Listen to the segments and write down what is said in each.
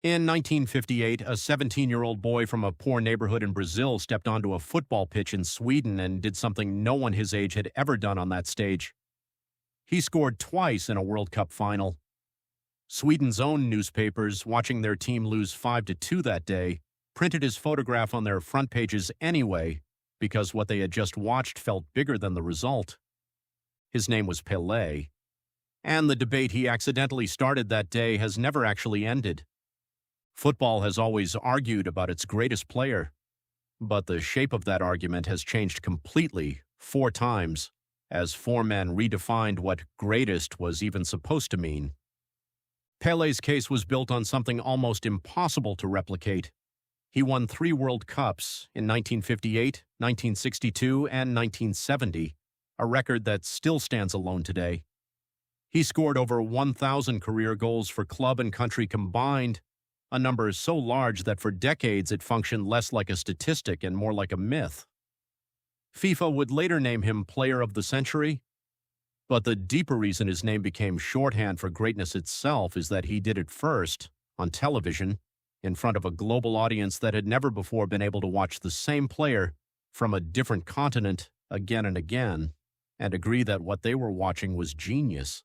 In 1958, a 17-year-old boy from a poor neighborhood in Brazil stepped onto a football pitch in Sweden and did something no one his age had ever done on that stage. He scored twice in a World Cup final. Sweden's own newspapers, watching their team lose 5-2 that day, printed his photograph on their front pages anyway, because what they had just watched felt bigger than the result. His name was Pelé, and the debate he accidentally started that day has never actually ended. Football has always argued about its greatest player, but the shape of that argument has changed completely 4 times, as 4 men redefined what greatest was even supposed to mean. Pelé's case was built on something almost impossible to replicate. He won 3 World Cups in 1958, 1962, and 1970, a record that still stands alone today. He scored over 1,000 career goals for club and country combined, a number so large that for decades it functioned less like a statistic and more like a myth. FIFA would later name him Player of the Century, but the deeper reason his name became shorthand for greatness itself is that he did it first, on television, in front of a global audience that had never before been able to watch the same player from a different continent again and again, and agree that what they were watching was genius.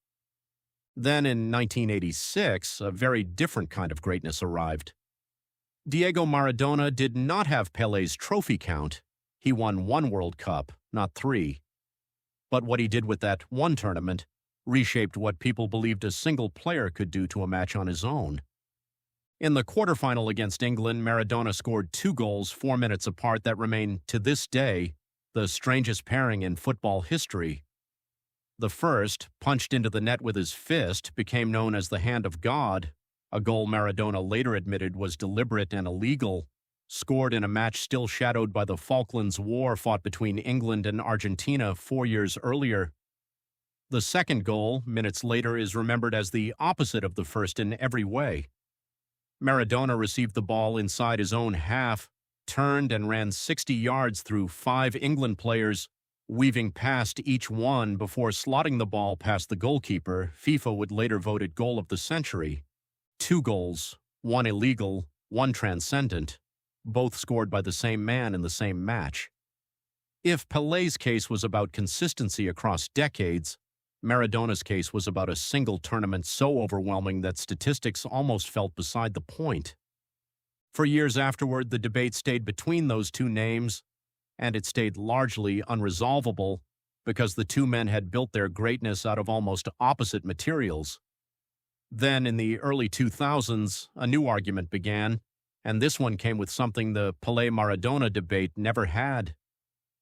Then in 1986, a very different kind of greatness arrived. Diego Maradona did not have Pelé's trophy count. He won 1 World Cup, not 3. But what he did with that one tournament reshaped what people believed a single player could do to a match on his own. In the quarterfinal against England, Maradona scored 2 goals 4 minutes apart that remain, to this day, the strangest pairing in football history. The first, punched into the net with his fist, became known as the Hand of God, a goal Maradona later admitted was deliberate and illegal, scored in a match still shadowed by the Falklands War fought between England and Argentina 4 years earlier. The second goal, minutes later, is remembered as the opposite of the first in every way. Maradona received the ball inside his own half, turned and ran 60 yards through 5 England players, weaving past each one before slotting the ball past the goalkeeper. FIFA would later vote it goal of the century. 2 goals, 1 illegal, 1 transcendent, both scored by the same man in the same match. If Pelé's case was about consistency across decades, Maradona's case was about a single tournament so overwhelming that statistics almost felt beside the point. For years afterward, the debate stayed between those 2 names, and it stayed largely unresolvable because the 2 men had built their greatness out of almost opposite materials. Then, in the early 2000s, a new argument began, and this one came with something the Pelé-Maradona debate never had: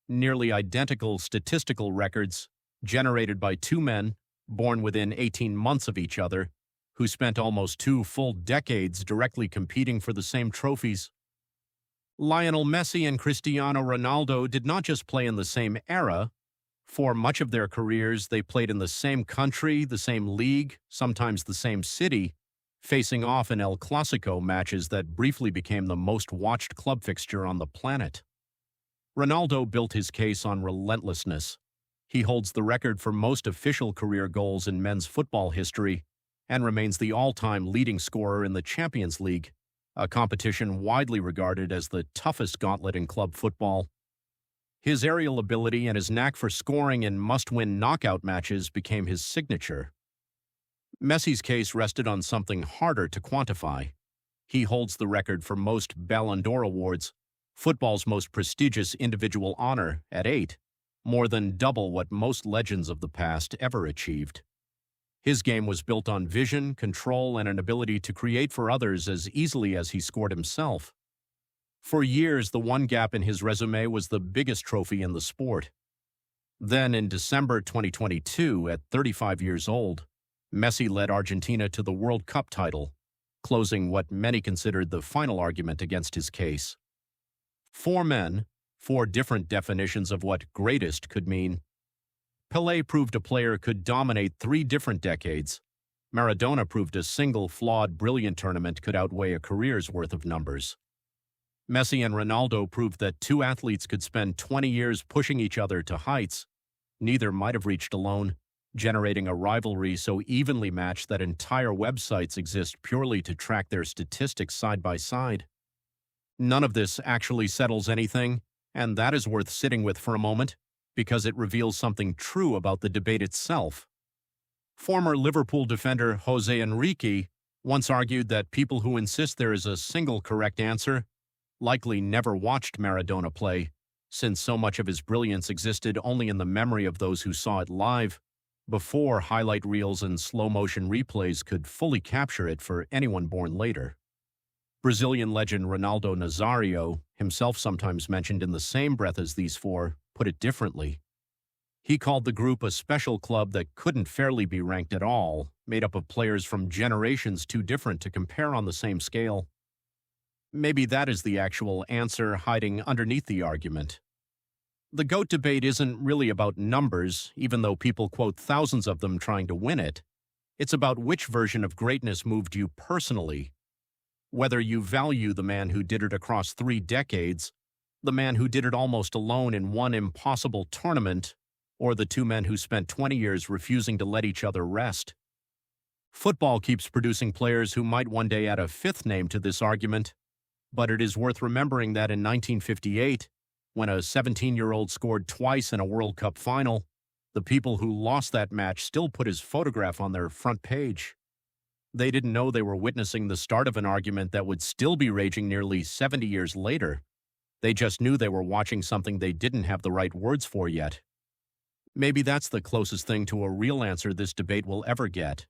nearly identical statistical records generated by 2 men born within 18 months of each other, who spent almost 2 full decades directly competing for the same trophies. Lionel Messi and Cristiano Ronaldo did not just play in the same era. For much of their careers, they played in the same country, the same league, sometimes the same city, facing off in El Clasico matches that briefly became the most watched club fixture on the planet. Ronaldo built his case on relentlessness. He holds the record for most official career goals in men's football history and remains the all-time leading scorer in the Champions League, a competition widely regarded as the toughest gauntlet in club football. His aerial ability and his knack for scoring in must-win knockout matches became his signature. Messi's case rested on something harder to quantify. He holds the record for most Ballon d'Or awards, football's most prestigious individual honor, at 8, more than double what most legends of the past ever achieved. His game was built on vision, control, and an ability to create for others as easily as he scored himself. For years, the one gap in his resume was the biggest trophy in the sport. Then, in December 2022, at 35 years old, Messi led Argentina to the World Cup title, closing what many considered the final argument against his case. 4 men, 4 different definitions of what greatest could mean. Pelé proved a player could dominate 3 different decades. Maradona proved a single flawed, brilliant tournament could outweigh a career's worth of numbers. Messi and Ronaldo proved that 2 athletes could spend 20 years pushing each other to heights neither might have reached alone. generating a rivalry so evenly matched that entire websites exist purely to track their statistics side by side. None of this actually settles anything, and that is worth sitting with for a moment, because it reveals something true about the debate itself. Former Liverpool defender José Enrique once argued that people who insist there is a single correct answer likely never watched Maradona play, since so much of his brilliance existed only in the memory of those who saw it live, before highlight reels and slow-motion replays could fully capture it for anyone born later. Brazilian legend Ronaldo Nazário, himself sometimes mentioned in the same breath as these four, put it differently. He called the group a special club that couldn't fairly be ranked at all, made up of players from generations too different to compare on the same scale. Maybe that is the actual answer hiding underneath the argument. The GOAT debate isn't really about numbers, even though people quote thousands of them trying to win it. It's about which version of greatness moved you personally. Whether you value the man who did it across 3 decades, the man who did it almost alone in one impossible tournament, or the 2 men who spent 20 years refusing to let each other rest. Football keeps producing players who might one day add a 5th name to this argument, but it is worth remembering that in 1958, when a 17-year-old scored twice in a World Cup final, the people who lost that match still put his photograph on their front page. They didn't know they were witnessing the start of an argument that would still be raging nearly 70 years later. They just knew they were watching something they didn't have the right words for yet. Maybe that's the closest thing to a real answer this debate will ever get.